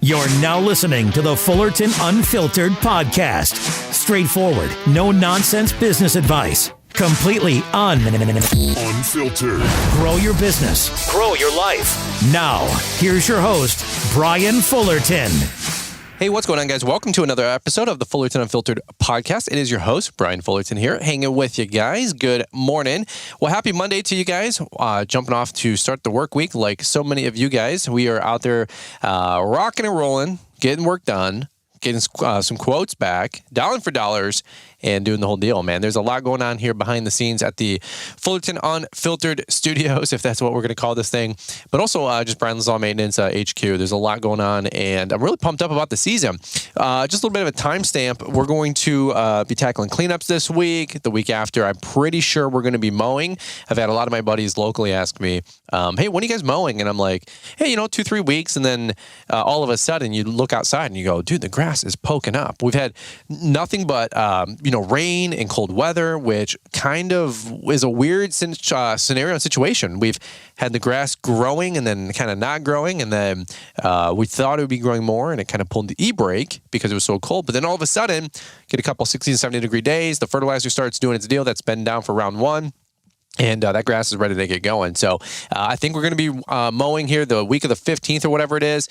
You're now listening to the Fullerton Unfiltered podcast. Straightforward, no nonsense business advice. Completely unfiltered. Grow your business. Grow your life. Now, here's your host, Brian Fullerton. Hey, what's going on, guys? Welcome to another episode of the Fullerton Unfiltered podcast. It is your host, Brian Fullerton here, hanging with you guys. Good morning. Well, happy Monday to you guys. Jumping off to start the work week like so many of you guys. We are out there rocking and rolling, getting work done, getting some quotes back, dialing for dollars, and doing the whole deal, man. There's a lot going on here behind the scenes at the Fullerton Unfiltered Studios, if that's what we're going to call this thing. But also just Brian's Law Maintenance HQ. There's a lot going on, and I'm really pumped up about the season. Just a little bit of a timestamp. We're going to be tackling cleanups this week. The week after, I'm pretty sure we're going to be mowing. I've had a lot of my buddies locally ask me, hey, when are you guys mowing? And I'm like, hey, 2-3 weeks. And then all of a sudden, you look outside and you go, dude, the grass is poking up. We've had nothing but rain and cold weather, which kind of is a weird scenario and situation. We've had the grass growing and then kind of not growing, and then we thought it would be growing more, and it kind of pulled the e-brake because it was so cold. But then all of a sudden, get a couple 60 and 70 degree days, the fertilizer starts doing its deal. That's been down for round one. And that grass is ready to get going. So I think we're going to be mowing here the week of the 15th or whatever it is,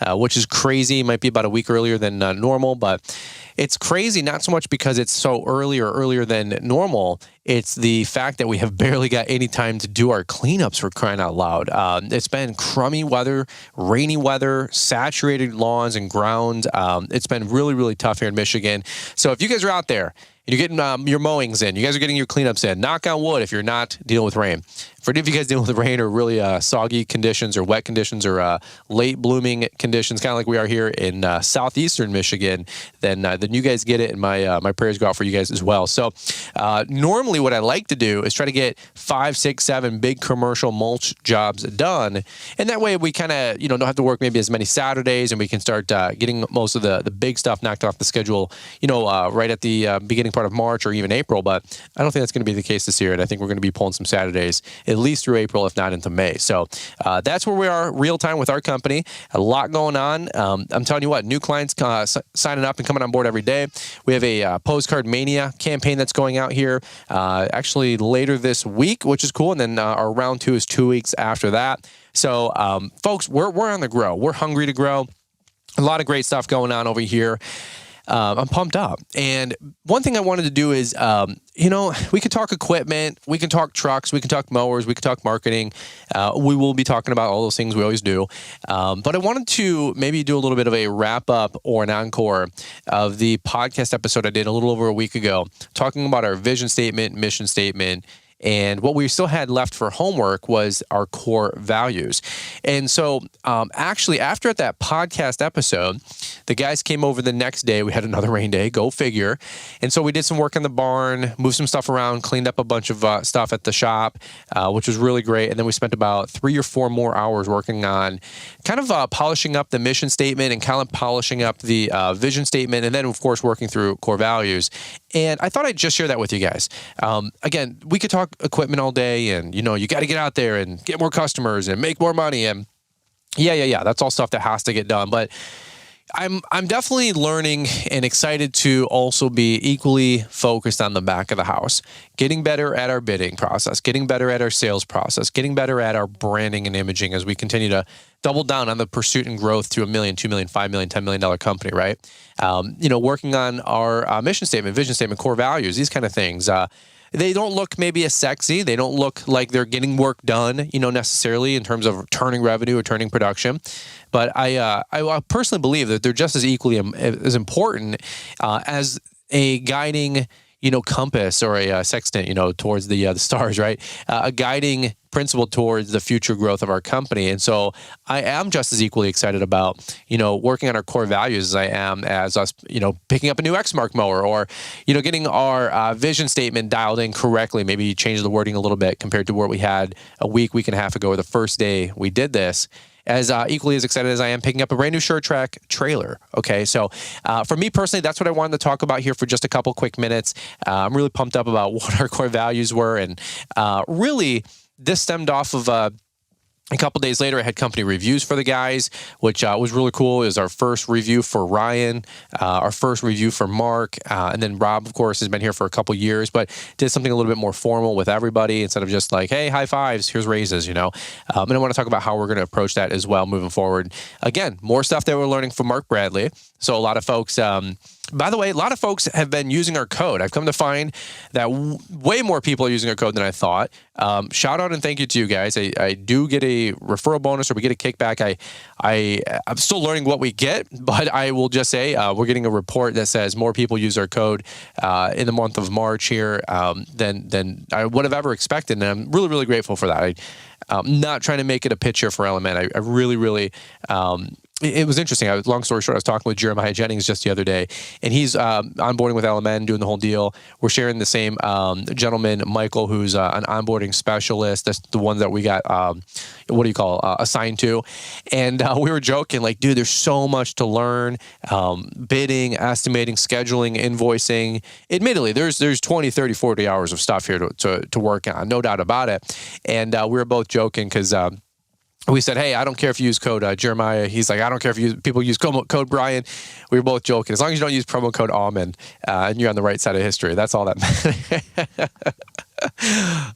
which is crazy. It might be about a week earlier than normal, but it's crazy not so much because it's so early or earlier than normal. It's the fact that we have barely got any time to do our cleanups, for crying out loud. It's been crummy weather, rainy weather, saturated lawns and ground. It's been really, really tough here in Michigan. So if you guys are out there, you're getting your mowings in, you guys are getting your cleanups in, knock on wood if you're not dealing with rain. For any of you guys dealing with rain or really soggy conditions or wet conditions or late blooming conditions, kind of like we are here in southeastern Michigan, then you guys get it, and my prayers go out for you guys as well. So normally what I like to do is try to get 5, 6, 7 big commercial mulch jobs done, and that way we kind of don't have to work maybe as many Saturdays, and we can start getting most of the big stuff knocked off the schedule, right at the beginning part of March or even April. But I don't think that's going to be the case this year, and I think we're going to be pulling some Saturdays at least through April, if not into May. So that's where we are real time with our company. A lot going on. I'm telling you what, new clients signing up and coming on board every day. We have a Postcard Mania campaign that's going out here actually later this week, which is cool. And then our round 2 is 2 weeks after that. So folks, we're on the grow. We're hungry to grow. A lot of great stuff going on over here. I'm pumped up. And one thing I wanted to do is, we could talk equipment, we can talk trucks, we can talk mowers, we can talk marketing. We will be talking about all those things we always do. But I wanted to maybe do a little bit of a wrap up or an encore of the podcast episode I did a little over a week ago, talking about our vision statement, mission statement. And what we still had left for homework was our core values. And so actually, after that podcast episode, the guys came over the next day. We had another rain day, go figure. And so we did some work in the barn, moved some stuff around, cleaned up a bunch of stuff at the shop, which was really great. And then we spent about 3 or 4 more hours working on kind of polishing up the mission statement and kind of polishing up the vision statement. And then, of course, working through core values. And I thought I'd just share that with you guys. Again, we could talk equipment all day, and you got to get out there and get more customers and make more money, and yeah, that's all stuff that has to get done. But I'm definitely learning and excited to also be equally focused on the back of the house, getting better at our bidding process, getting better at our sales process, getting better at our branding and imaging as we continue to double down on the pursuit and growth to $1 million, $2 million, $5 million, $10 million company, right? Working on our mission statement, vision statement, core values, these kind of things. They don't look maybe as sexy. They don't look like they're getting work done, necessarily in terms of turning revenue or turning production. But I personally believe that they're just as equally as important as a guiding, compass or a sextant, towards the stars, right? A guiding principle towards the future growth of our company. And so I am just as equally excited about, working on our core values as I am as us, picking up a new X-Mark mower or, getting our vision statement dialed in correctly, maybe change the wording a little bit compared to what we had a week and a half ago or the first day we did this. As equally as excited as I am picking up a brand new SureTrack trailer. Okay, so for me personally, that's what I wanted to talk about here for just a couple quick minutes. I'm really pumped up about what our core values were, and really this stemmed off of A couple days later, I had company reviews for the guys, which was really cool. It was our first review for Ryan, our first review for Mark, and then Rob, of course, has been here for a couple years, but did something a little bit more formal with everybody instead of just like, hey, high fives, here's raises, And I want to talk about how we're going to approach that as well moving forward. Again, more stuff that we're learning from Mark Bradley. So a lot of folks, by the way, a lot of folks have been using our code. I've come to find that way more people are using our code than I thought. Shout out and thank you to you guys. I do get a referral bonus, or we get a kickback. I'm still learning what we get, but I will just say we're getting a report that says more people use our code in the month of March here than I would have ever expected, and I'm really, really grateful for that. I'm not trying to make it a pitch here for Element. I really, really. It was interesting. Long story short, I was talking with Jeremiah Jennings just the other day, and he's onboarding with LMN, doing the whole deal. We're sharing the same gentleman, Michael, who's an onboarding specialist. That's the one that we got, assigned to. And we were joking, like, dude, there's so much to learn. Bidding, estimating, scheduling, invoicing. Admittedly, there's 20, 30, 40 hours of stuff here to work on, no doubt about it. And we were both joking because we said, hey, I don't care if you use code Jeremiah. He's like, I don't care if people use code Brian. We were both joking. As long as you don't use promo code Almond and you're on the right side of history, that's all that matters.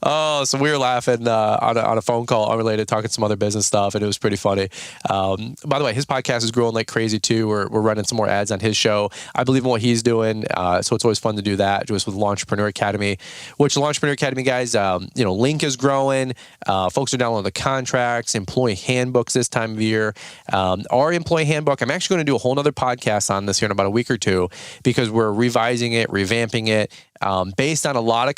Oh, so we were laughing on a phone call, unrelated, talking some other business stuff, and it was pretty funny. By the way, his podcast is growing like crazy too. We're running some more ads on his show. I believe in what he's doing, so it's always fun to do that. Just with Launchpreneur Academy, which the Launchpreneur Academy guys, link is growing. Folks are downloading the contracts, employee handbooks this time of year. Our employee handbook, I'm actually going to do a whole nother podcast on this here in about a week or two, because we're revising it, revamping it. Based on a lot of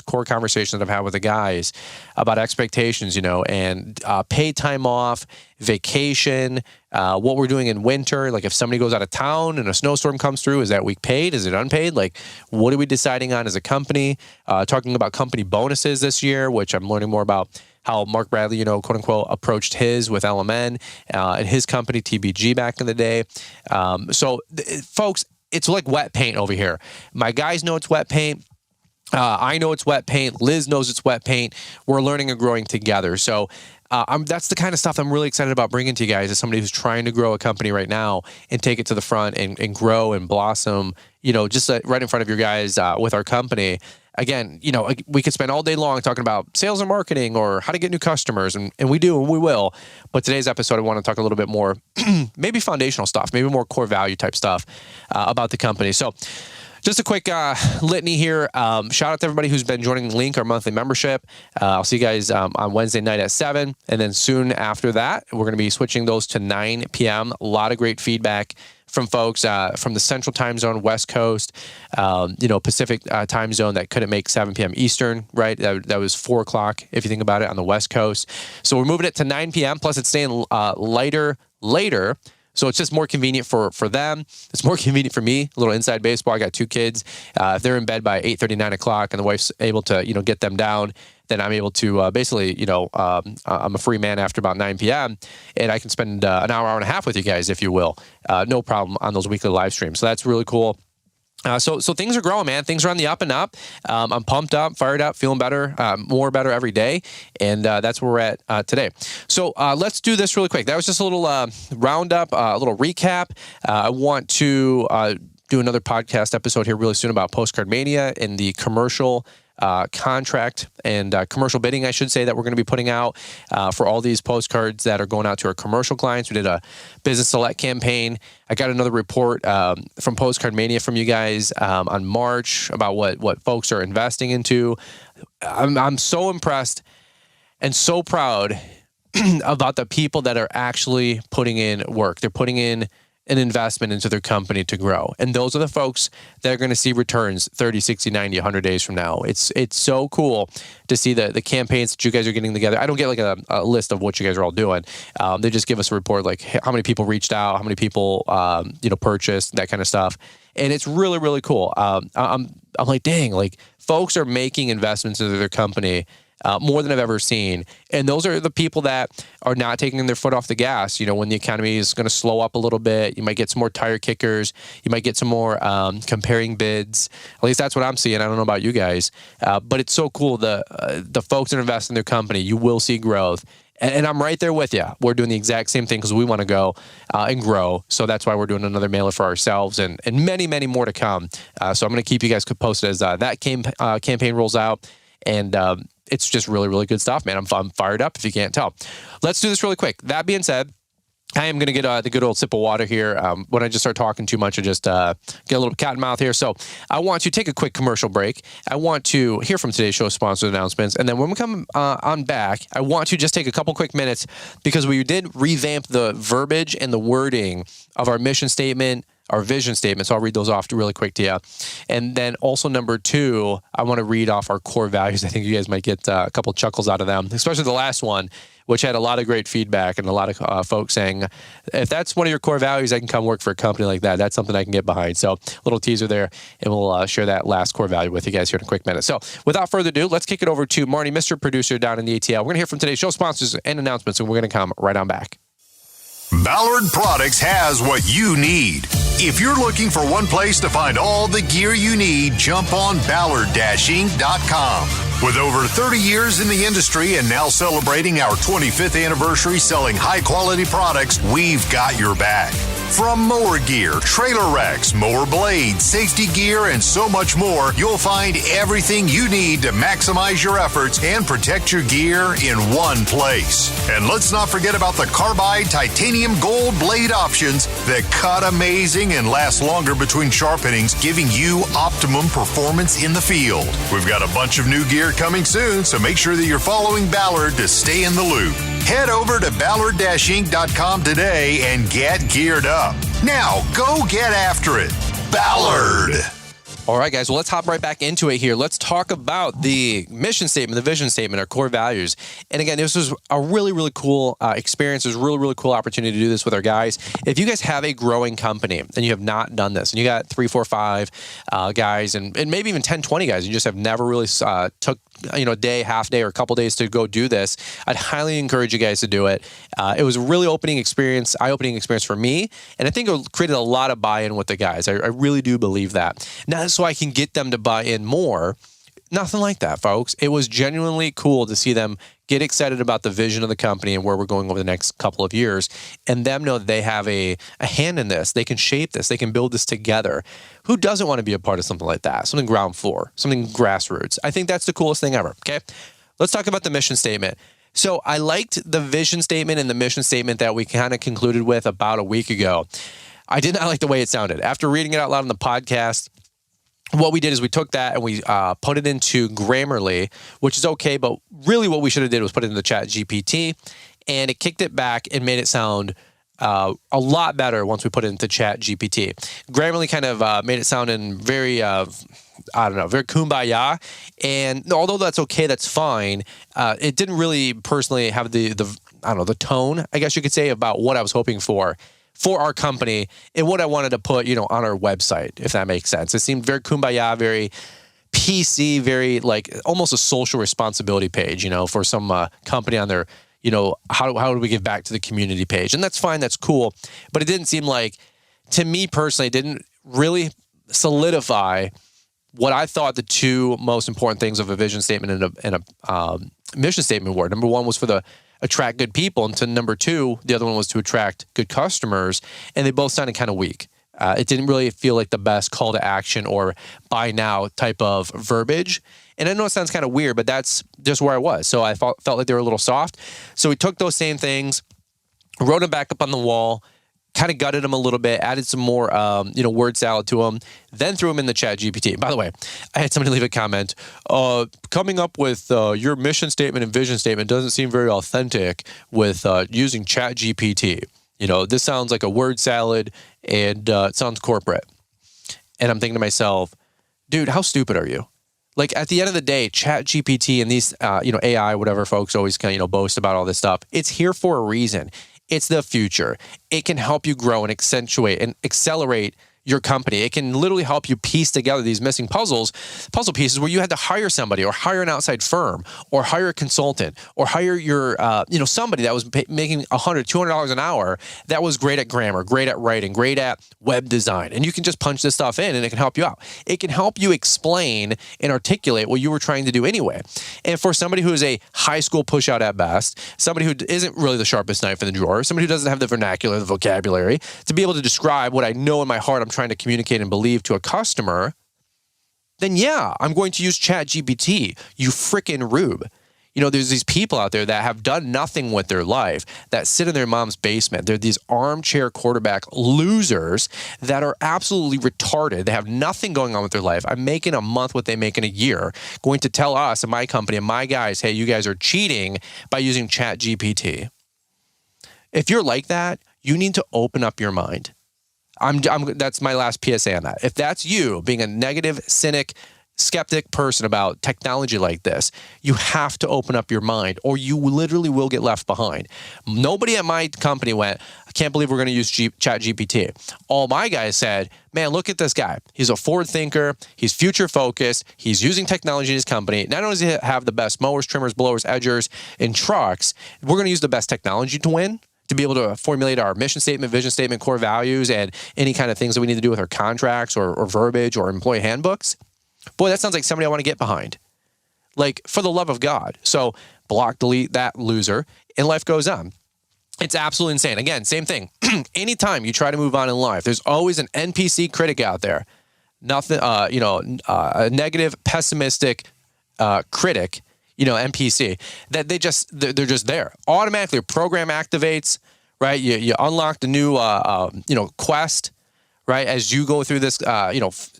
core conversations that I've had with the guys about expectations, and paid time off, vacation, what we're doing in winter. Like if somebody goes out of town and a snowstorm comes through, is that week paid? Is it unpaid? Like, what are we deciding on as a company? Talking about company bonuses this year, which I'm learning more about how Mark Bradley, quote unquote, approached his with LMN and his company TBG back in the day. Folks, it's like wet paint over here. My guys know it's wet paint. I know it's wet paint. Liz knows it's wet paint. We're learning and growing together. So that's the kind of stuff I'm really excited about bringing to you guys as somebody who's trying to grow a company right now and take it to the front and grow and blossom, just right in front of your guys with our company. Again, we could spend all day long talking about sales and marketing or how to get new customers, and we do, and we will. But today's episode, I want to talk a little bit more, maybe foundational stuff, maybe more core value type stuff about the company. So just a quick litany here. Shout out to everybody who's been joining Link, our monthly membership. I'll see you guys on Wednesday night at 7. And then soon after that, we're going to be switching those to 9 p.m. A lot of great feedback from folks from the Central Time Zone, West Coast, Pacific Time Zone that couldn't make 7 p.m. Eastern, right? That was 4 o'clock, if you think about it, on the West Coast. So we're moving it to 9 p.m. Plus, it's staying lighter later. So it's just more convenient for them. It's more convenient for me. A little inside baseball. I got 2 kids. If they're in bed by 8:30, 9 o'clock, and the wife's able to, get them down, then I'm able to basically, I'm a free man after about 9 p.m. and I can spend an hour and a half with you guys, if you will. No problem on those weekly live streams. So that's really cool. So things are growing, man. Things are on the up and up. I'm pumped up, fired up, feeling better, more better every day. And that's where we're at today. So let's do this really quick. That was just a little roundup, a little recap. I want to do another podcast episode here really soon about Postcard Mania and the commercial contract and commercial bidding, I should say, that we're going to be putting out for all these postcards that are going out to our commercial clients. We did a business select campaign. I got another report from Postcard Mania from you guys on March about what folks are investing into. I'm so impressed and so proud about the people that are actually putting in work. They're putting in an investment into their company to grow. And those are the folks that are going to see returns 30, 60, 90, 100 days from now. It's so cool to see the campaigns that you guys are getting together. I don't get like a list of what you guys are all doing. They just give us a report like how many people reached out, how many people purchased, that kind of stuff. And it's really, really cool. I'm like, dang, like folks are making investments into their company more than I've ever seen. And those are the people that are not taking their foot off the gas. When the economy is going to slow up a little bit, you might get some more tire kickers. You might get some more comparing bids. At least that's what I'm seeing. I don't know about you guys. But it's so cool. The folks that invest in their company, you will see growth. And I'm right there with you. We're doing the exact same thing because we want to go and grow. So that's why we're doing another mailer for ourselves and many, many more to come. So I'm going to keep you guys posted as that campaign rolls out. And it's just really, really good stuff, man. I'm fired up if you can't tell. Let's do this really quick. That being said, I am going to get the good old sip of water here. When I just start talking too much, I just get a little cat and mouth here. So I want to take a quick commercial break. I want to hear from today's show sponsored announcements. And then when we come on back, I want to just take a couple quick minutes because we did revamp the verbiage and the wording of our mission statement, our vision statement. So I'll read those off really quick to you. And then also number 2, I want to read off our core values. I think you guys might get a couple chuckles out of them, especially the last one, which had a lot of great feedback and a lot of folks saying, if that's one of your core values, I can come work for a company like that. That's something I can get behind. So a little teaser there, and we'll share that last core value with you guys here in a quick minute. So without further ado, let's kick it over to Marty, Mr. Producer down in the ATL. We're going to hear from today's show sponsors and announcements, and we're going to come right on back. Ballard Products has what you need. If you're looking for one place to find all the gear you need, jump on Ballard-Inc.com. With over 30 years in the industry and now celebrating our 25th anniversary selling high-quality products, we've got your back. From mower gear, trailer racks, mower blades, safety gear, and so much more, you'll find everything you need to maximize your efforts and protect your gear in one place. And let's not forget about the carbide titanium gold blade options that cut amazing and last longer between sharpenings, giving you optimum performance in the field. We've got a bunch of new gear coming soon, so make sure that you're following Ballard to stay in the loop. Head over to Ballard-Inc.com today and get geared up. Now, go get after it. Ballard. All right, guys. Well, let's hop right back into it here. Let's talk about the mission statement, the vision statement, our core values. And again, this was a really, really cool experience. It was a really, really cool opportunity to do this with our guys. If you guys have a growing company and you have not done this, and you got 3, 4, 5 guys, and maybe even 10, 20 guys, you just have never really took a day, half day, or a couple days to go do this, I'd highly encourage you guys to do it. It was a really eye-opening experience for me, and I think it created a lot of buy-in with the guys. I really do believe that. Now, so I can get them to buy in more. Nothing like that, folks. It was genuinely cool to see them get excited about the vision of the company and where we're going over the next couple of years, and them know that they have a hand in this. They can shape this. They can build this together. Who doesn't want to be a part of something like that? Something ground floor, something grassroots. I think that's the coolest thing ever, okay? Let's talk about the mission statement. So I liked the vision statement and the mission statement that we kind of concluded with about a week ago. I did not like the way it sounded. After reading it out loud on the podcast, what we did is we took that and we put it into Grammarly, which is okay, but really what we should have did was put it into Chat GPT, and it kicked it back and made it sound a lot better once we put it into Chat GPT. Grammarly kind of made it sound in very, very kumbaya, and although that's okay, that's fine, it didn't really personally have the tone, I guess you could say, about what I was hoping for our company and what I wanted to put, on our website, if that makes sense. It seemed very kumbaya, very PC, very like almost a social responsibility page, for some company on their, how do we give back to the community page? And that's fine, that's cool. But it didn't seem like, to me personally, it didn't really solidify what I thought the two most important things of a vision statement and a mission statement were. Number one was for the attract good people, and to number 2, the other one was to attract good customers, and they both sounded kind of weak. It didn't really feel like the best call to action or buy now type of verbiage. And I know it sounds kind of weird, but that's just where I was. So I felt like they were a little soft. So we took those same things, wrote them back up on the wall, kind of gutted them a little bit, added some more, word salad to them, then threw them in the Chat GPT. By the way, I had somebody leave a comment, coming up with your mission statement and vision statement doesn't seem very authentic with using Chat GPT. This sounds like a word salad and it sounds corporate. And I'm thinking to myself, dude, how stupid are you? Like, at the end of the day, Chat GPT and these, AI, whatever folks always kind of, boast about all this stuff, it's here for a reason. It's the future. It can help you grow and accentuate and accelerate your company. It can literally help you piece together these missing puzzle pieces where you had to hire somebody or hire an outside firm or hire a consultant or hire your, somebody that was making $100, $200 an hour that was great at grammar, great at writing, great at web design. And you can just punch this stuff in and it can help you out. It can help you explain and articulate what you were trying to do anyway. And for somebody who is a high school push out at best, somebody who isn't really the sharpest knife in the drawer, somebody who doesn't have the vernacular, the vocabulary, to be able to describe what I know in my heart I'm trying to communicate and believe to a customer, then yeah, I'm going to use ChatGPT, you frickin' rube. There's these people out there that have done nothing with their life, that sit in their mom's basement. They're these armchair quarterback losers that are absolutely retarded. They have nothing going on with their life. I'm making a month what they make in a year, going to tell us and my company and my guys, hey, you guys are cheating by using ChatGPT. If you're like that, you need to open up your mind. That's my last PSA on that. If that's you, being a negative, cynic, skeptic person about technology like this, you have to open up your mind or you literally will get left behind. Nobody at my company went, I can't believe we're going to use ChatGPT. All my guys said, man, look at this guy. He's a forward thinker. He's future focused. He's using technology in his company. Not only does he have the best mowers, trimmers, blowers, edgers, and trucks, we're going to use the best technology to win, to be able to formulate our mission statement, vision statement, core values, and any kind of things that we need to do with our contracts or verbiage or employee handbooks. Boy, that sounds like somebody I want to get behind. Like, for the love of God. So block, delete that loser, and life goes on. It's absolutely insane. Again, same thing. Anytime you try to move on in life, there's always an NPC critic out there. Nothing, a negative, pessimistic critic, NPC, that they're just there. Automatically, a program activates, right? You unlock the new, quest, right? As you go through this,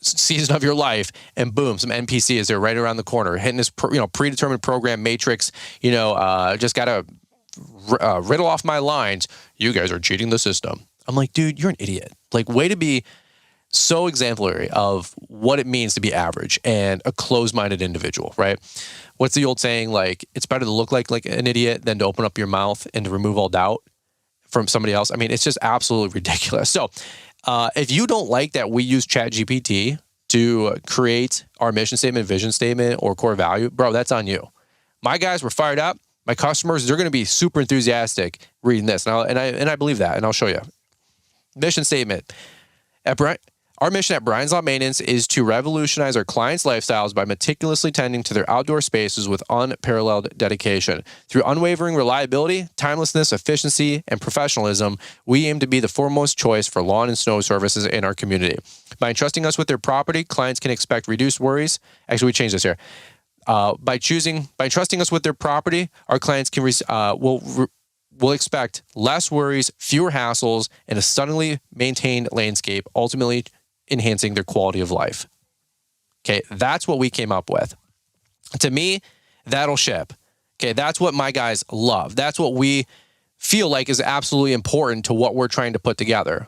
season of your life, and boom, some NPC is there right around the corner, hitting this, predetermined program matrix, just got to riddle off my lines. You guys are cheating the system. I'm like, dude, you're an idiot. Like, way to be so exemplary of what it means to be average and a closed-minded individual, right? What's the old saying? Like, it's better to look like an idiot than to open up your mouth and to remove all doubt from somebody else. I mean, it's just absolutely ridiculous. So if you don't like that we use ChatGPT to create our mission statement, vision statement, or core value, bro, that's on you. My guys were fired up. My customers, they're going to be super enthusiastic reading this. And I believe that, and I'll show you. Mission statement. Our mission at Brian's Law Maintenance is to revolutionize our clients' lifestyles by meticulously tending to their outdoor spaces with unparalleled dedication. Through unwavering reliability, timelessness, efficiency, and professionalism, we aim to be the foremost choice for lawn and snow services in our community. By entrusting us with their property, clients can expect reduced worries. Actually, we changed this here. By entrusting us with their property, our clients can will expect less worries, fewer hassles, and a stunningly maintained landscape, ultimately enhancing their quality of life. Okay, that's what we came up with. To me, that'll ship. Okay, that's what my guys love. That's what we feel like is absolutely important to what we're trying to put together.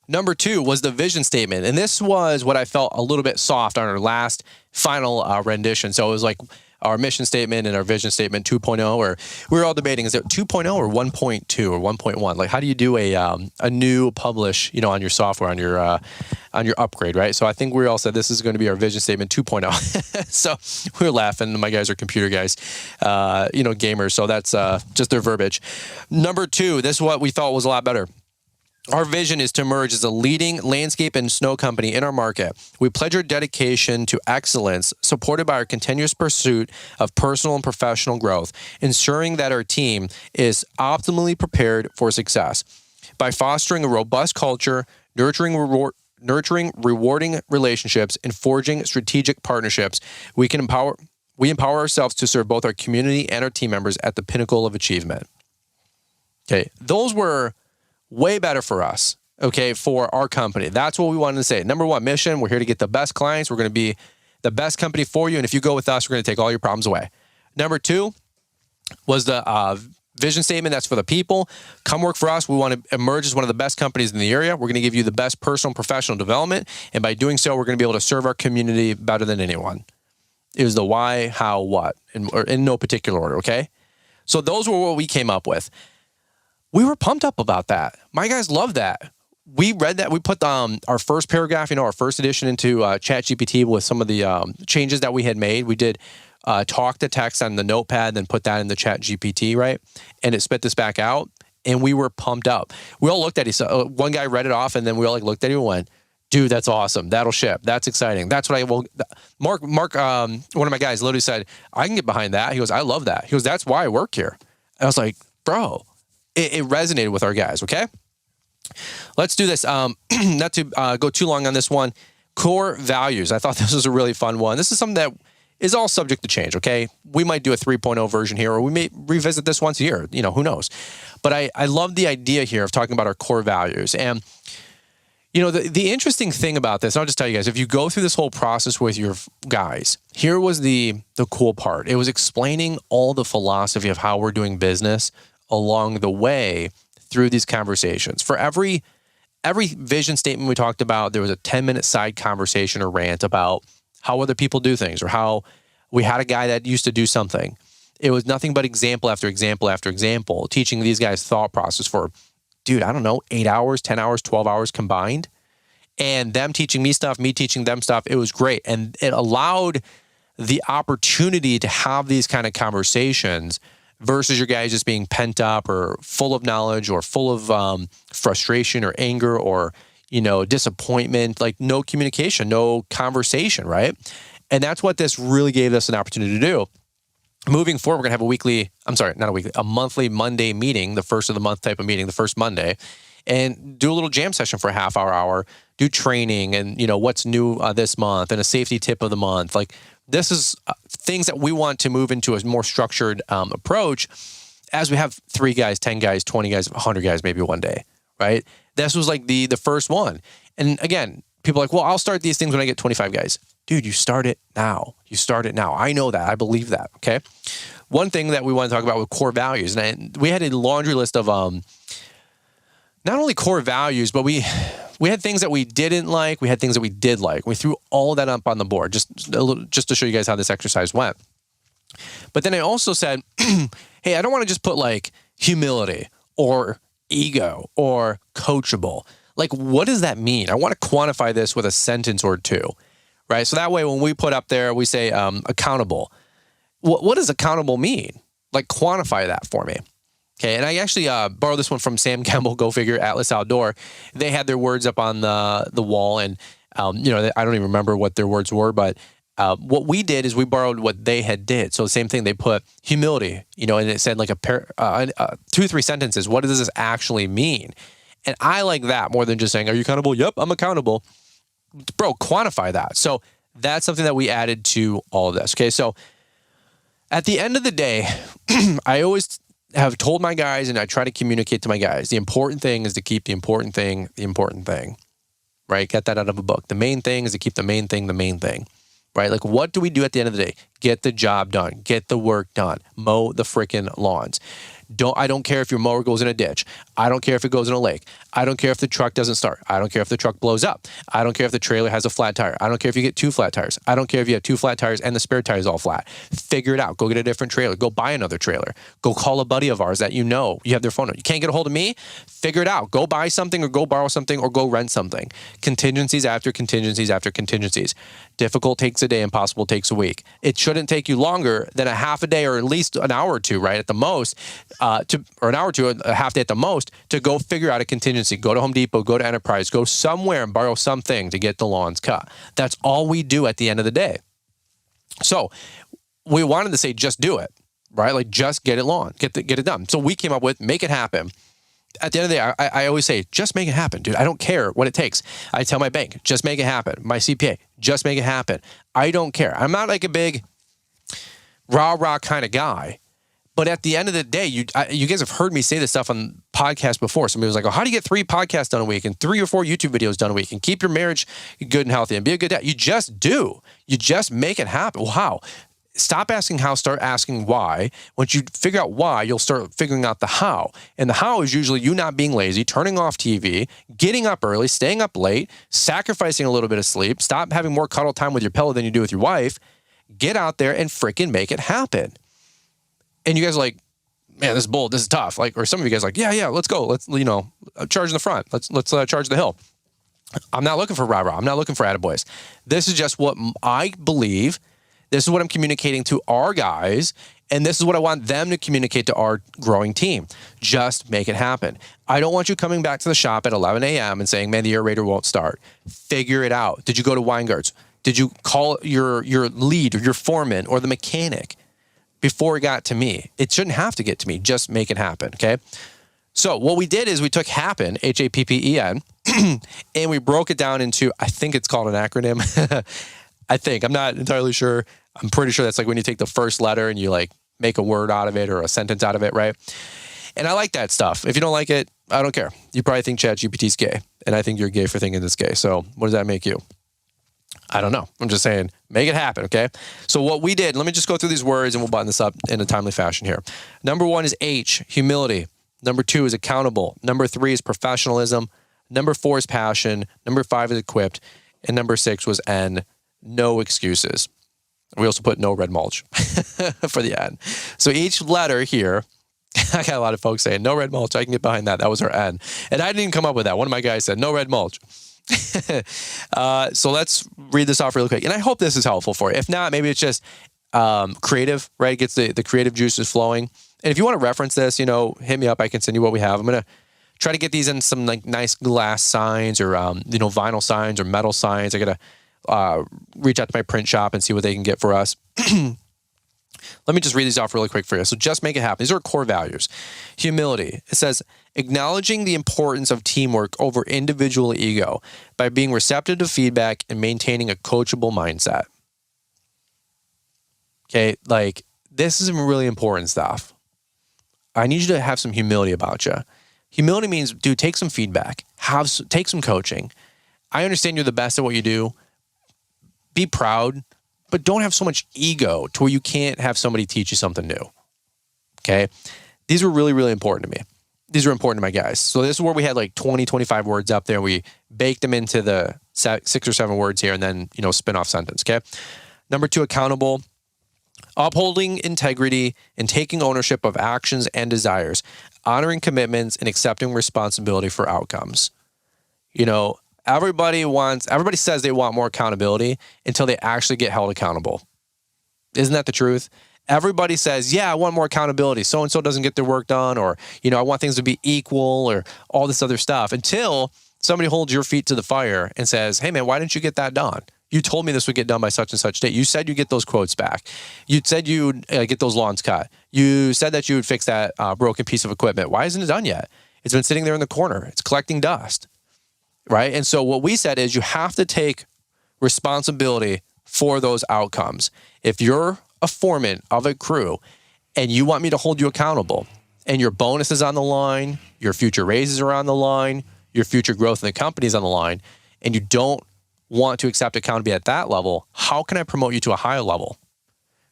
Number 2 was the vision statement. And this was what I felt a little bit soft on our last final rendition. So it was like our mission statement and our vision statement 2.0, or we were all debating, is it 2.0 or 1.2 or 1.1? Like, how do you do a new publish, on your software, on your upgrade, right? So I think we all said this is going to be our vision statement 2.0. So we were laughing. My guys are computer guys, gamers. So that's just their verbiage. Number 2, this is what we thought was a lot better. Our vision is to emerge as a leading landscape and snow company in our market. We pledge our dedication to excellence, supported by our continuous pursuit of personal and professional growth, ensuring that our team is optimally prepared for success. By fostering a robust culture, nurturing rewarding relationships, and forging strategic partnerships, we empower ourselves to serve both our community and our team members at the pinnacle of achievement. Okay, those were way better for us, okay, for our company. That's what we wanted to say. Number 1, mission, we're here to get the best clients. We're going to be the best company for you. And if you go with us, we're going to take all your problems away. Number 2 was the vision statement. That's for the people. Come work for us. We want to emerge as one of the best companies in the area. We're going to give you the best personal and professional development. And by doing so, we're going to be able to serve our community better than anyone. It was the why, how, what, in no particular order, okay? So those were what we came up with. We were pumped up about that. My guys love that. we read that. We put our first paragraph, our first edition into ChatGPT with some of the changes that we had made. We did talk to text on the notepad, then put that in the ChatGPT, right? And it spit this back out, and we were pumped up. We all looked at it. One guy read it off, and then we all looked at it and went, dude, that's awesome. That'll ship. That's exciting. That's what I will. Mark, one of my guys literally said, I can get behind that. He goes, I love that. He goes, that's why I work here. I was like, bro, it resonated with our guys. Okay. Let's do this. Not to go too long on this one. Core values. I thought this was a really fun one. This is something that is all subject to change. Okay. We might do a 3.0 version here, or we may revisit this once a year. Who knows? But I love the idea here of talking about our core values. And the interesting thing about this, I'll just tell you guys, if you go through this whole process with your guys, here was the cool part. It was explaining all the philosophy of how we're doing business along the way through these conversations. For every vision statement we talked about, there was a 10-minute side conversation or rant about how other people do things, or how we had a guy that used to do something. It was nothing but example after example after example, teaching these guys thought process for, dude, I don't know, 8 hours, 10 hours, 12 hours combined. And them teaching me stuff, me teaching them stuff. It was great. And it allowed the opportunity to have these kind of conversations versus your guys just being pent up or full of knowledge or full of frustration or anger or, disappointment, like no communication, no conversation, right? And that's what this really gave us an opportunity to do. Moving forward, we're going to have a monthly Monday meeting, the first of the month type of meeting, the first Monday, and do a little jam session for a half hour, do training and, what's new this month and a safety tip of the month. Like this is things that we want to move into a more structured approach as we have 3 guys, 10 guys, 20 guys, 100 guys, maybe one day, right? This was like the first one. And again, people are like, well, I'll start these things when I get 25 guys. Dude, you start it now. I know that. I believe that. Okay. One thing that we want to talk about with core values, and we had a laundry list of not only core values, but we had things that we didn't like. We had things that we did like. We threw all of that up on the board just to show you guys how this exercise went. But then I also said, hey, I don't want to just put like humility or ego or coachable. Like, what does that mean? I want to quantify this with a sentence or two, right? So that way, when we put up there, we say accountable. What does accountable mean? Like, quantify that for me. Okay, and I actually borrowed this one from Sam Campbell, Go Figure, Atlas Outdoor. They had their words up on the wall, and I don't even remember what their words were, but what we did is we borrowed what they had did. So the same thing, they put humility, and it said like 2-3 sentences. What does this actually mean? And I like that more than just saying, are you accountable? Yep, I'm accountable. Bro, quantify that. So that's something that we added to all of this. Okay, so at the end of the day, I always have told my guys, and I try to communicate to my guys, the important thing is to keep the important thing, right? Get that out of a book. The main thing is to keep the main thing, right? Like, what do we do at the end of the day? Get the job done. Get the work done. Mow the freaking lawns. I don't care if your mower goes in a ditch. I don't care if it goes in a lake. I don't care if the truck doesn't start. I don't care if the truck blows up. I don't care if the trailer has a flat tire. I don't care if you get 2 flat tires. I don't care if you have 2 flat tires and the spare tire is all flat. Figure it out. Go get a different trailer. Go buy another trailer. Go call a buddy of ours that you have their phone number. You can't get a hold of me? Figure it out. Go buy something or go borrow something or go rent something. Contingencies after contingencies after contingencies. Difficult takes a day, impossible takes a week. It shouldn't take you longer than a half a day or at least an hour or two, right, at the most, or an hour or two, a half day at the most, to go figure out a contingency. Go to Home Depot, go to Enterprise, go somewhere and borrow something to get the lawns cut. That's all we do at the end of the day. So we wanted to say, just do it, right? Like, just get it done. So we came up with, make it happen. At the end of the day, I always say, just make it happen, dude. I don't care what it takes. I tell my bank, just make it happen. My CPA, just make it happen. I don't care. I'm not like a big rah-rah kind of guy. But at the end of the day, you guys have heard me say this stuff on podcasts before. Somebody was like, oh, how do you get 3 podcasts done a week and 3 or 4 YouTube videos done a week and keep your marriage good and healthy and be a good dad? You just do. You just make it happen. Well, how? Stop asking how, start asking why. Once you figure out why, you'll start figuring out the how. And the how is usually you not being lazy, turning off TV, getting up early, staying up late, sacrificing a little bit of sleep, stop having more cuddle time with your pillow than you do with your wife. Get out there and freaking make it happen. And you guys are like, man, this is bold. This is tough. Like, or some of you guys are like, yeah, let's go. Let's, charge in the front. Let's charge the hill. I'm not looking for rah-rah. I'm not looking for attaboys. This is just what I believe. This is what I'm communicating to our guys. And this is what I want them to communicate to our growing team. Just make it happen. I don't want you coming back to the shop at 11 a.m. and saying, man, the aerator won't start. Figure it out. Did you go to Weingart's? Did you call your lead or your foreman or the mechanic before it got to me? It shouldn't have to get to me. Just make it happen, okay? So what we did is we took HAPPEN, H-A-P-P-E-N, and we broke it down into, I think it's called an acronym. I'm not entirely sure. I'm pretty sure that's like when you take the first letter and you like make a word out of it or a sentence out of it, right? And I like that stuff. If you don't like it, I don't care. You probably think ChatGPT's gay, and I think you're gay for thinking it's gay. So what does that make you? I don't know. I'm just saying, make it happen, okay? So what we did, let me just go through these words and we'll button this up in a timely fashion here. Number 1 is H, humility. Number 2 is accountable. Number 3 is professionalism. Number 4 is passion. Number 5 is equipped. And number 6 was N, no excuses. We also put no red mulch for the N. So each letter here, I got a lot of folks saying, no red mulch. I can get behind that. That was our N. And I didn't even come up with that. One of my guys said, no red mulch. So let's read this off real quick. And I hope this is helpful for you. If not, maybe it's just creative, right? It gets the creative juices flowing. And if you want to reference this, hit me up. I can send you what we have. I'm going to try to get these in some like nice glass signs or, vinyl signs or metal signs. I got to reach out to my print shop and see what they can get for us. Let me just read these off really quick for you. So just make it happen. These are core values. Humility. It says, acknowledging the importance of teamwork over individual ego by being receptive to feedback and maintaining a coachable mindset. Okay, like this is some really important stuff. I need you to have some humility about you. Humility means, dude, take some feedback. Take some coaching. I understand you're the best at what you do. Be proud, but don't have so much ego to where you can't have somebody teach you something new. Okay? These were really, really important to me. These are important to my guys. So this is where we had like 20, 25 words up there. We baked them into the 6 or 7 words here and then, spin-off sentence, okay? Number 2, accountable. Upholding integrity and taking ownership of actions and desires. Honoring commitments and accepting responsibility for outcomes. Everybody says they want more accountability until they actually get held accountable. Isn't that the truth? Everybody says, yeah, I want more accountability. So-and-so doesn't get their work done, or, I want things to be equal, or all this other stuff, until somebody holds your feet to the fire and says, hey man, why didn't you get that done? You told me this would get done by such and such date. You said you'd get those quotes back. You said you'd get those lawns cut. You said that you would fix that broken piece of equipment. Why isn't it done yet? It's been sitting there in the corner. It's collecting dust, right? And so what we said is you have to take responsibility for those outcomes. If you're a foreman of a crew and you want me to hold you accountable and your bonus is on the line, your future raises are on the line, your future growth in the company is on the line, and you don't want to accept accountability at that level, how can I promote you to a higher level,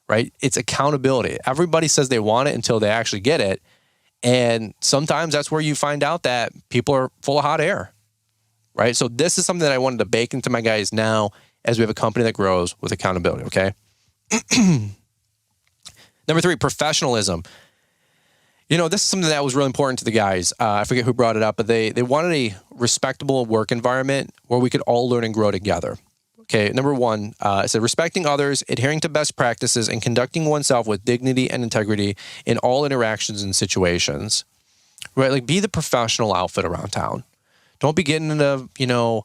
right? It's accountability. Everybody says they want it until they actually get it. And sometimes that's where you find out that people are full of hot air, right? So this is something that I wanted to bake into my guys now as we have a company that grows with accountability, okay? Number 3, professionalism. This is something that was really important to the guys. I forget who brought it up, but they wanted a respectable work environment where we could all learn and grow together. Okay, number 1, it said respecting others, adhering to best practices, and conducting oneself with dignity and integrity in all interactions and situations. Right, like be the professional outfit around town. Don't be getting into,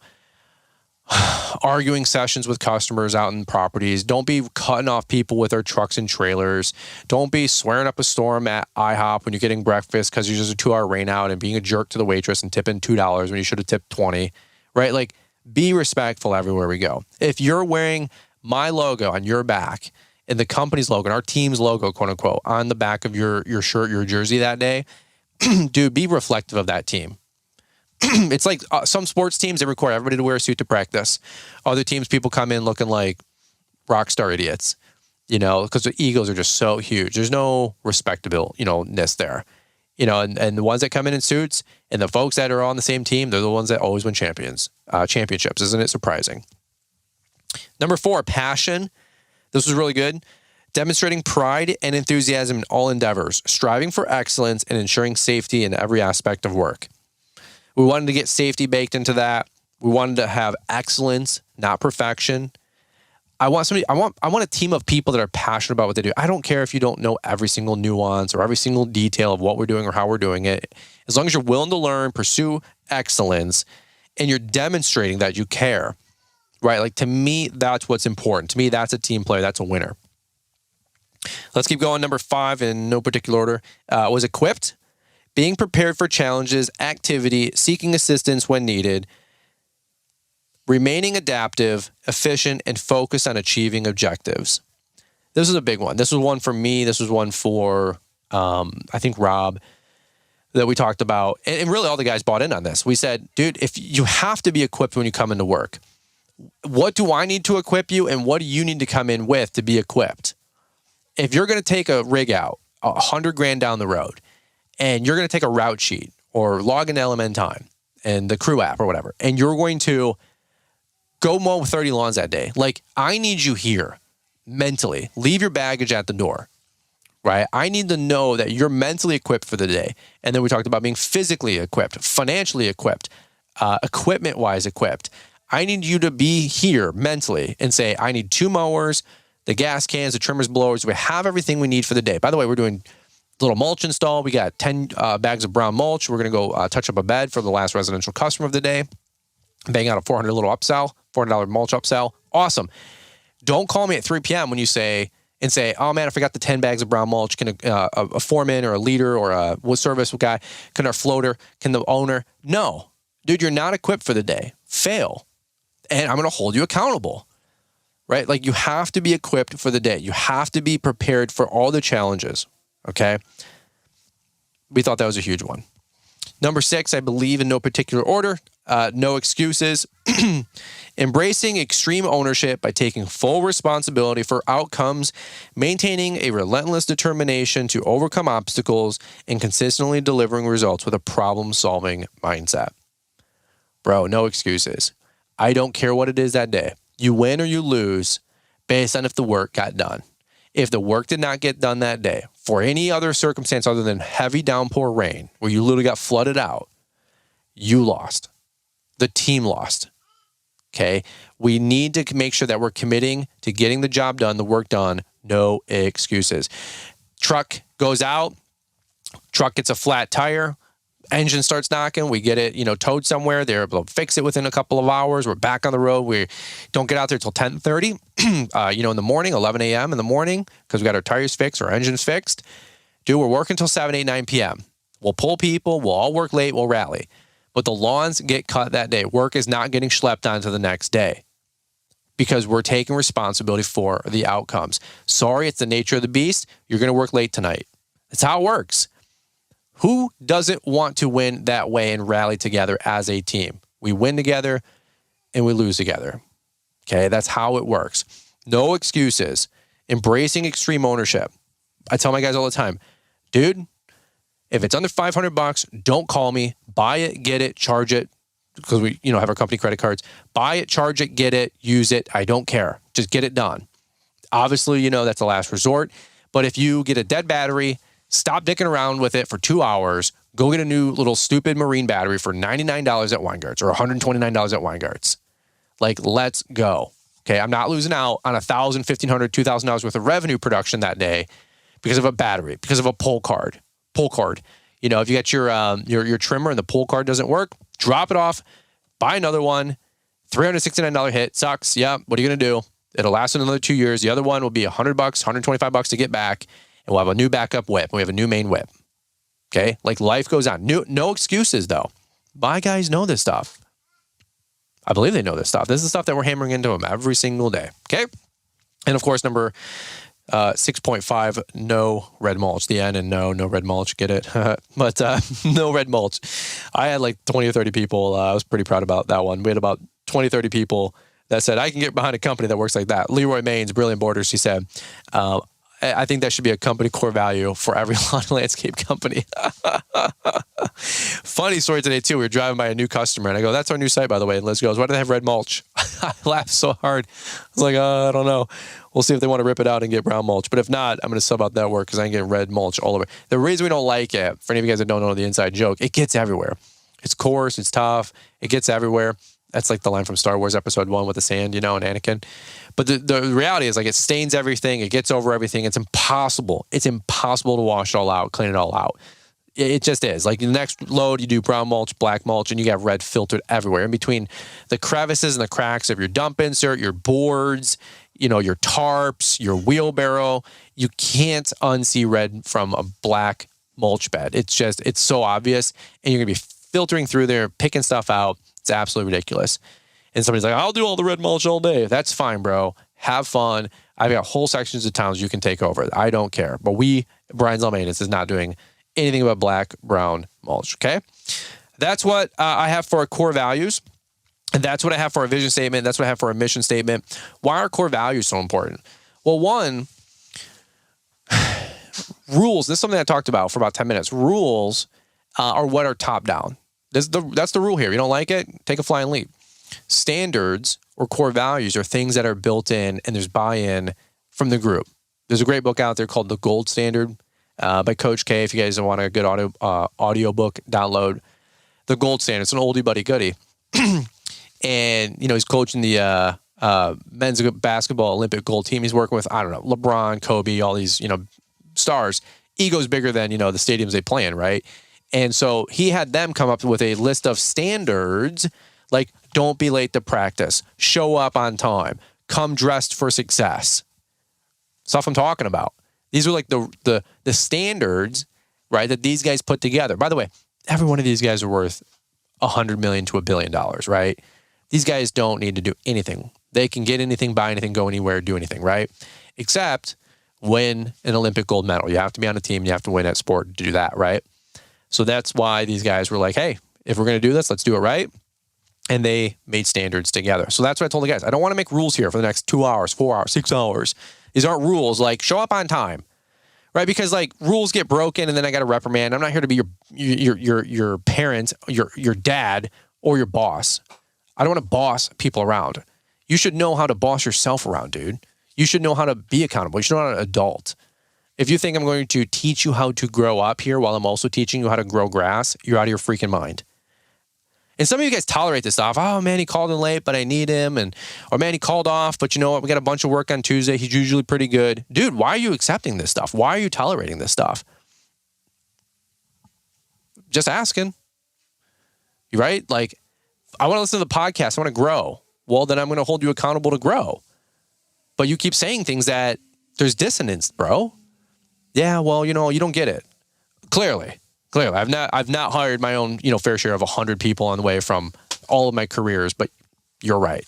arguing sessions with customers out in properties. Don't be cutting off people with their trucks and trailers. Don't be swearing up a storm at IHOP when you're getting breakfast because you're just a 2-hour rain out and being a jerk to the waitress and tipping $2 when you should have tipped $20, right? Like be respectful everywhere we go. If you're wearing my logo on your back and the company's logo and our team's logo, quote unquote, on the back of your shirt, your jersey that day, dude, be reflective of that team. It's like some sports teams, they require everybody to wear a suit to practice. Other teams, people come in looking like rock star idiots, because the egos are just so huge. There's no respectability, there, and the ones that come in suits and the folks that are on the same team, they're the ones that always win championships. Isn't it surprising? Number 4, passion. This was really good. Demonstrating pride and enthusiasm in all endeavors, striving for excellence and ensuring safety in every aspect of work. We wanted to get safety baked into that. We wanted to have excellence, not perfection. I want a team of people that are passionate about what they do. I don't care if you don't know every single nuance or every single detail of what we're doing or how we're doing it. As long as you're willing to learn, pursue excellence, and you're demonstrating that you care, right? Like, to me, that's what's important. To me, that's a team player. That's a winner. Let's keep going. Number 5 in no particular order was equipped, being prepared for challenges, activity, seeking assistance when needed, remaining adaptive, efficient, and focused on achieving objectives. This is a big one. This was one for me. This was one for, I think, Rob, that we talked about. And really all the guys bought in on this. We said, dude, if you have to be equipped when you come into work, what do I need to equip you and what do you need to come in with to be equipped? If you're going to take a rig out $100,000 down the road and you're going to take a route sheet or log into LMN time and the crew app or whatever, and you're going to go mow 30 lawns that day, like, I need you here mentally. Leave your baggage at the door, right? I need to know that you're mentally equipped for the day. And then we talked about being physically equipped, financially equipped, equipment-wise equipped. I need you to be here mentally and say, I need 2 mowers, the gas cans, the trimmers, blowers. We have everything we need for the day. By the way, we're doing a little mulch install. We got 10 bags of brown mulch. We're going to go touch up a bed for the last residential customer of the day. Bang out a $400 little upsell, $400 mulch upsell. Awesome. Don't call me at 3 p.m. when you say, oh man, I forgot the 10 bags of brown mulch. Can a foreman or a leader or a wood service guy, can our floater, can the owner? No. Dude, you're not equipped for the day. Fail. And I'm going to hold you accountable, right? Like, you have to be equipped for the day. You have to be prepared for all the challenges, okay? We thought that was a huge one. Number 6, I believe in no particular order, no excuses. Embracing extreme ownership by taking full responsibility for outcomes, maintaining a relentless determination to overcome obstacles, and consistently delivering results with a problem-solving mindset. Bro, no excuses. I don't care what it is that day. You win or you lose based on if the work got done. If the work did not get done that day, for any other circumstance other than heavy downpour rain, where you literally got flooded out, you lost. The team lost. Okay? We need to make sure that we're committing to getting the job done, the work done, no excuses. Truck goes out, truck gets a flat tire, engine starts knocking, we get it, towed somewhere. They're able to fix it within a couple of hours. We're back on the road. We don't get out there till 10:30, in the morning, 11 a.m. in the morning, because we got our tires fixed, our engines fixed. Dude, we're working till 7, 8, 9 p.m. We'll pull people. We'll all work late. We'll rally. But the lawns get cut that day. Work is not getting schlepped on to the next day because we're taking responsibility for the outcomes. Sorry, it's the nature of the beast. You're going to work late tonight. That's how it works. Who doesn't want to win that way and rally together as a team? We win together and we lose together. Okay, that's how it works. No excuses. Embracing extreme ownership. I tell my guys all the time, dude, if it's under $500, don't call me. Buy it, get it, charge it, because we have our company credit cards. Buy it, charge it, get it, use it. I don't care. Just get it done. Obviously, that's the last resort. But if you get a dead battery, stop dicking around with it for 2 hours. Go get a new little stupid marine battery for $99 at Weingarts or $129 at Weingarts. Like, let's go. Okay, I'm not losing out on $1,000, $1,500, $2,000 worth of revenue production that day because of a battery, because of a pull card. If you got your trimmer and the pull card doesn't work, drop it off, buy another one. $369 hit sucks. Yeah, what are you gonna do? It'll last another 2 years. The other one will be $100, $125 to get back. And we'll have a new backup whip. We have a new main whip. Okay? Like, life goes on. No excuses, though. My guys know this stuff. I believe they know this stuff. This is stuff that we're hammering into them every single day. Okay? And, of course, number 6.5, no red mulch. The N and no red mulch. Get it? But no red mulch. I had like 20 or 30 people. I was pretty proud about that one. We had about 20, 30 people that said, I can get behind a company that works like that. Leroy Main's Brilliant Borders, he said, I think that should be a company core value for every lawn and landscape company. Funny story today, too. We were driving by a new customer, and I go, that's our new site, by the way. And Liz goes, why do they have red mulch? I laughed so hard. I was like, I don't know. We'll see if they want to rip it out and get brown mulch. But if not, I'm going to sub out that work because I'm getting red mulch all over. The reason we don't like it, for any of you guys that don't know the inside joke, it gets everywhere. It's coarse, it's tough, it gets everywhere. That's like the line from Star Wars Episode 1 with the sand, and Anakin. But the reality is, like, it stains everything, it gets over everything. It's impossible. It's impossible to wash it all out, clean it all out. It just is. Like, the next load, you do brown mulch, black mulch, and you got red filtered everywhere. In between the crevices and the cracks of your dump insert, your boards, your tarps, your wheelbarrow, you can't unsee red from a black mulch bed. It's so obvious, and you're going to be filtering through there, picking stuff out. It's absolutely ridiculous. And somebody's like, I'll do all the red mulch all day. That's fine, bro. Have fun. I've got whole sections of towns you can take over. I don't care. But Brian's Lawn Maintenance is not doing anything about black, brown mulch, okay? That's what I have for our core values. And that's what I have for our vision statement. That's what I have for our mission statement. Why are core values so important? Well, one, rules. This is something I talked about for about 10 minutes. Rules are what are top down. That's the rule here. You don't like it? Take a flying leap. Standards or core values are things that are built in and there's buy-in from the group. There's a great book out there called The Gold Standard by Coach K. If you guys want a good audio book, download The Gold Standard. It's an oldie buddy goodie. And, he's coaching the men's basketball Olympic gold team. He's working with, I don't know, LeBron, Kobe, all these, stars. Ego's bigger than, the stadiums they play in, right? And so he had them come up with a list of standards, like don't be late to practice, show up on time, come dressed for success. Stuff I'm talking about. These are like the standards, right, that these guys put together. By the way, every one of these guys are worth $100 million to $1 billion, right? These guys don't need to do anything. They can get anything, buy anything, go anywhere, do anything, right? Except win an Olympic gold medal. You have to be on a team. You have to win that sport to do that, right? So that's why these guys were like, hey, if we're going to do this, let's do it right. And they made standards together. So that's what I told the guys. I don't want to make rules here for the next 2 hours, 4 hours, 6 hours. These aren't rules like show up on time, right? Because like rules get broken and then I got to reprimand. I'm not here to be your parent, your dad, or your boss. I don't want to boss people around. You should know how to boss yourself around, dude. You should know how to be accountable. You should know how to adult. If you think I'm going to teach you how to grow up here while I'm also teaching you how to grow grass, you're out of your freaking mind. And some of you guys tolerate this stuff. Oh, man, he called in late, but I need him. Or, man, he called off, but you know what? We got a bunch of work on Tuesday. He's usually pretty good. Dude, why are you accepting this stuff? Why are you tolerating this stuff? Just asking. Right? Like, I want to listen to the podcast. I want to grow. Well, then I'm going to hold you accountable to grow. But you keep saying things that there's dissonance, bro. Yeah, well, you don't get it. Clearly, I've not hired my own, fair share of 100 people on the way from all of my careers, but you're right.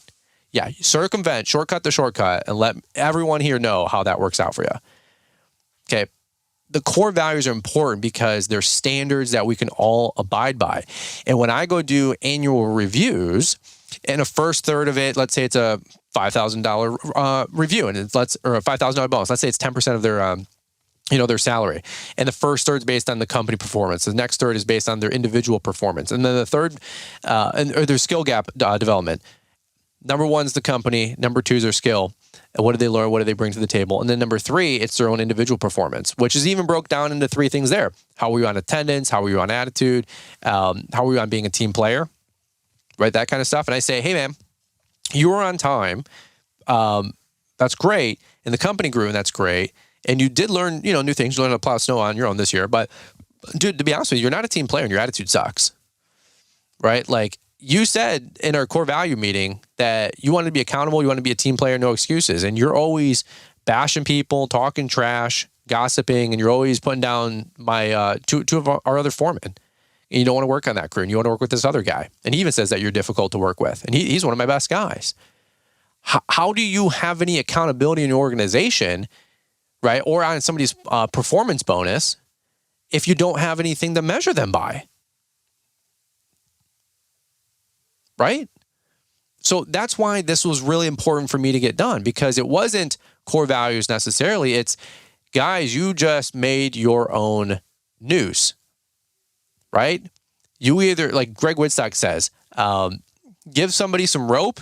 Yeah, shortcut the shortcut, and let everyone here know how that works out for you. Okay, the core values are important because they're standards that we can all abide by. And when I go do annual reviews, and a first third of it, let's say it's a $5,000 review, and or a $5,000 bonus. Let's say it's 10% of their their salary. And the first third is based on the company performance. The next third is based on their individual performance. And then the third, or their skill gap development. Number one is the company. Number two is their skill. And what do they learn? What do they bring to the table? And then number three, it's their own individual performance, which is even broke down into three things there. How were you on attendance? How were you on attitude? How were you on being a team player? Right? That kind of stuff. And I say, hey, man, you were on time. That's great. And the company grew, and that's great. And you did learn, new things. You learned how to plow snow on your own this year. But, dude, to be honest with you, you're not a team player and your attitude sucks. Right? Like, you said in our core value meeting that you want to be accountable, you want to be a team player, no excuses. And you're always bashing people, talking trash, gossiping, and you're always putting down my two of our other foremen. And you don't want to work on that crew, and you want to work with this other guy. And he even says that you're difficult to work with. And he's one of my best guys. How do you have any accountability in your organization, right, or on somebody's performance bonus if you don't have anything to measure them by? Right? So that's why this was really important for me to get done, because it wasn't core values necessarily. It's, guys, you just made your own noose, right? You either, like Greg Woodstock says, give somebody some rope,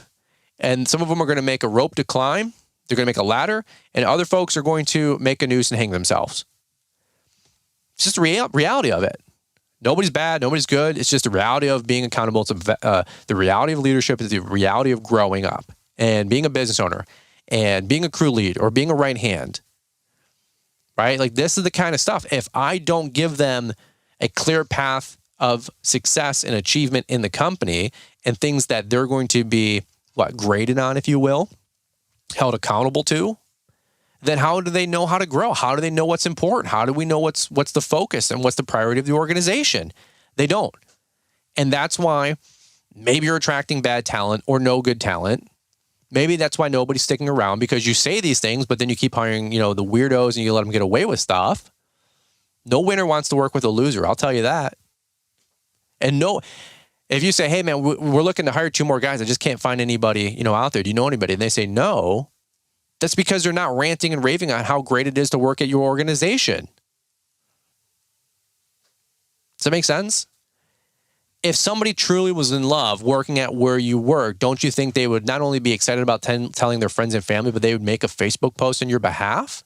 and some of them are going to make a rope to climb. They're going to make a ladder, and other folks are going to make a noose and hang themselves. It's just the reality of it. Nobody's bad. Nobody's good. It's just the reality of being accountable. It's the reality of leadership. It's the reality of growing up and being a business owner and being a crew lead or being a right hand, right? Like, this is the kind of stuff. If I don't give them a clear path of success and achievement in the company and things that they're going to be, graded on, if you will, held accountable to, then how do they know how to grow? How do they know what's important? How do we know what's the focus and what's the priority of the organization? They don't. And that's why maybe you're attracting bad talent or no good talent. Maybe that's why nobody's sticking around, because you say these things, but then you keep hiring, the weirdos and you let them get away with stuff. No winner wants to work with a loser. I'll tell you that. And if you say, hey man, we're looking to hire 2 more guys, I just can't find anybody, out there. Do you know anybody? And they say no. That's because they're not ranting and raving on how great it is to work at your organization. Does that make sense? If somebody truly was in love working at where you work, don't you think they would not only be excited about telling their friends and family, but they would make a Facebook post on your behalf?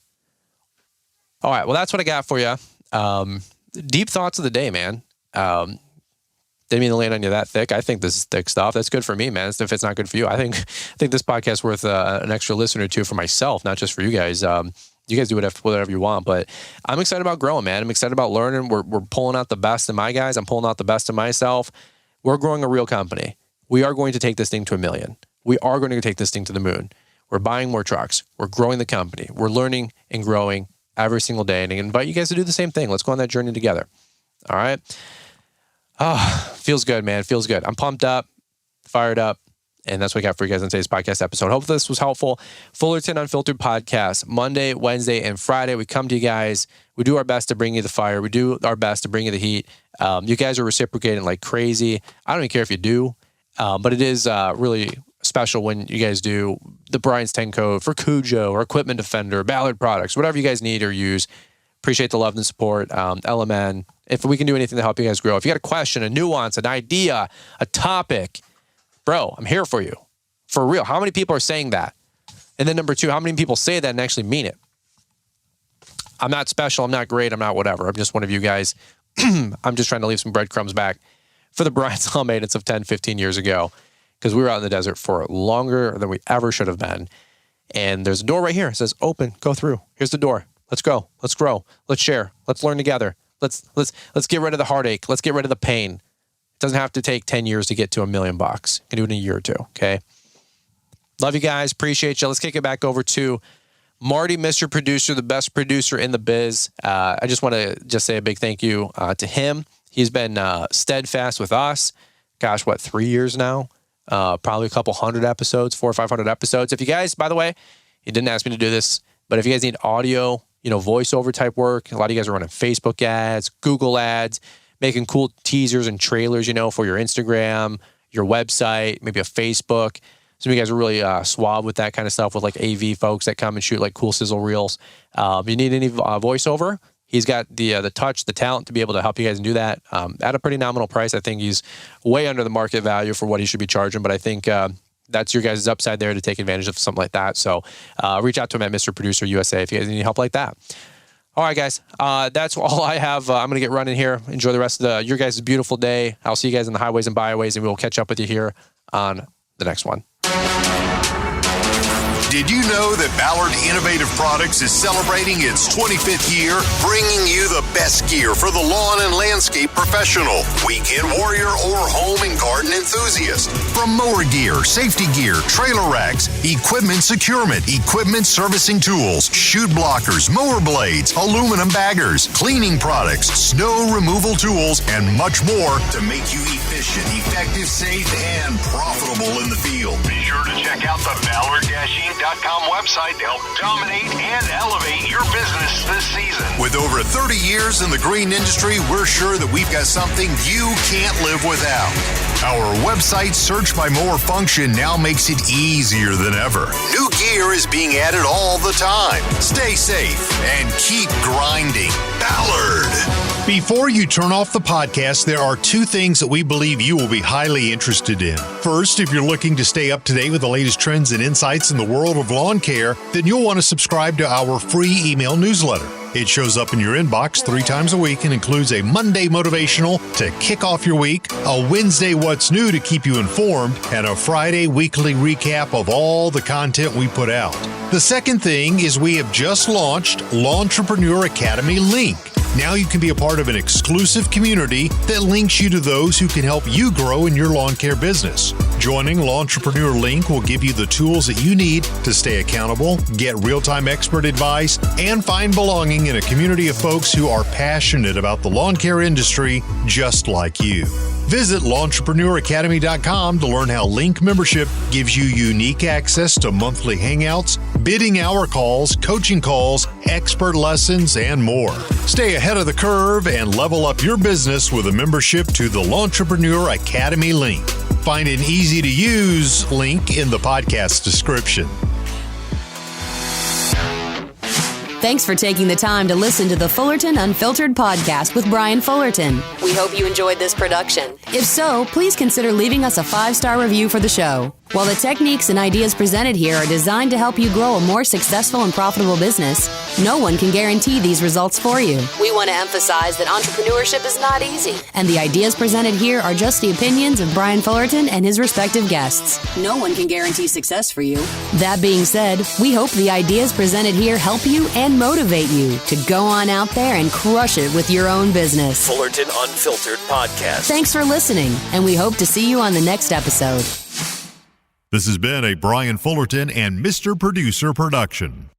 All right, well, that's what I got for you. Deep thoughts of the day, man. Didn't mean to land on you that thick. I think this is thick stuff. That's good for me, man. If it's not good for you, I think this podcast is worth an extra listen or two for myself, not just for you guys. You guys do whatever you want, but I'm excited about growing, man. I'm excited about learning. We're pulling out the best in my guys. I'm pulling out the best in myself. We're growing a real company. We are going to take this thing to 1 million. We are going to take this thing to the moon. We're buying more trucks. We're growing the company. We're learning and growing every single day. And I invite you guys to do the same thing. Let's go on that journey together. All right. Oh, feels good, man. Feels good. I'm pumped up, fired up. And that's what I got for you guys on today's podcast episode. Hopefully this was helpful. Fullerton Unfiltered Podcast, Monday, Wednesday, and Friday. We come to you guys. We do our best to bring you the fire. We do our best to bring you the heat. You guys are reciprocating like crazy. I don't even care if you do, but it is really special when you guys do the Brian's 10 code for Cujo or Equipment Defender, Ballard products, whatever you guys need or use. Appreciate the love and support. LMN. If we can do anything to help you guys grow. If you got a question, a nuance, an idea, a topic, bro, I'm here for you. For real. How many people are saying that? And then number 2, how many people say that and actually mean it? I'm not special. I'm not great. I'm not whatever. I'm just one of you guys. I'm just trying to leave some breadcrumbs back for the Brian Saul maintenance of 10, 15 years ago, because we were out in the desert for longer than we ever should have been. And there's a door right here. It says, open, go through. Here's the door. Let's go. Let's grow. Let's share. Let's learn together. Let's get rid of the heartache. Let's get rid of the pain. It doesn't have to take 10 years to get to $1 million. You can do it in a year or 2. Okay. Love you guys. Appreciate you. Let's kick it back over to Marty, Mr. Producer, the best producer in the biz. I just want to say a big thank you to him. He's been steadfast with us. Gosh, 3 years now? Probably a couple hundred episodes, 400 or 500 episodes. If you guys, by the way, he didn't ask me to do this, but if you guys need audio, voiceover type work, a lot of you guys are running Facebook ads, Google ads, making cool teasers and trailers, for your Instagram, your website, maybe a Facebook. Some of you guys are really suave with that kind of stuff with like AV folks that come and shoot like cool sizzle reels. If you need any voiceover, he's got the touch, the talent to be able to help you guys do that at a pretty nominal price. I think he's way under the market value for what he should be charging, but I think that's your guys' upside there to take advantage of something like that. So reach out to him at Mr. Producer USA if you guys need help like that. All right, guys. That's all I have. I'm going to get running here. Enjoy the rest of your guys' beautiful day. I'll see you guys in the highways and byways, and we will catch up with you here on the next one. Did you know that Ballard Innovative Products is celebrating its 25th year, bringing you the best gear for the lawn and landscape professional, weekend warrior, or home and garden enthusiast? From mower gear, safety gear, trailer racks, equipment securement, equipment servicing tools, chute blockers, mower blades, aluminum baggers, cleaning products, snow removal tools, and much more to make you efficient, effective, safe, and profitable in the field. Be sure to check out the Ballard-Inc.com website to help dominate and elevate your business this season. With over 30 years in the green industry, we're sure that we've got something you can't live without. Our website search by mower function now makes it easier than ever. New gear is being added all the time. Stay safe and keep grinding. Ballard. Before you turn off the podcast, there are two things that we believe you will be highly interested in. First, if you're looking to stay up to date with the latest trends and insights in the world of lawn care, then you'll want to subscribe to our free email newsletter. It shows up in your inbox 3 times a week and includes a Monday motivational to kick off your week, a Wednesday what's new to keep you informed, and a Friday weekly recap of all the content we put out. The second thing is we have just launched Lawntrepreneur Academy Link. Now you can be a part of an exclusive community that links you to those who can help you grow in your lawn care business. Joining Lawntrepreneur Link will give you the tools that you need to stay accountable, get real-time expert advice, and find belonging in a community of folks who are passionate about the lawn care industry just like you. Visit LawnTrepreneurAcademy.com to learn how Link membership gives you unique access to monthly hangouts, bidding hour calls, coaching calls, expert lessons, and more. Stay ahead of the curve and level up your business with a membership to the Lawntrepreneur Academy Link. Find an easy-to-use link in the podcast description. Thanks for taking the time to listen to the Fullerton Unfiltered podcast with Brian Fullerton. We hope you enjoyed this production. If so, please consider leaving us a 5-star review for the show. While the techniques and ideas presented here are designed to help you grow a more successful and profitable business, no one can guarantee these results for you. We want to emphasize that entrepreneurship is not easy, and the ideas presented here are just the opinions of Brian Fullerton and his respective guests. No one can guarantee success for you. That being said, we hope the ideas presented here help you and motivate you to go on out there and crush it with your own business. Fullerton Unfiltered Podcast. Thanks for listening, and we hope to see you on the next episode. This has been a Brian Fullerton and Mr. Producer production.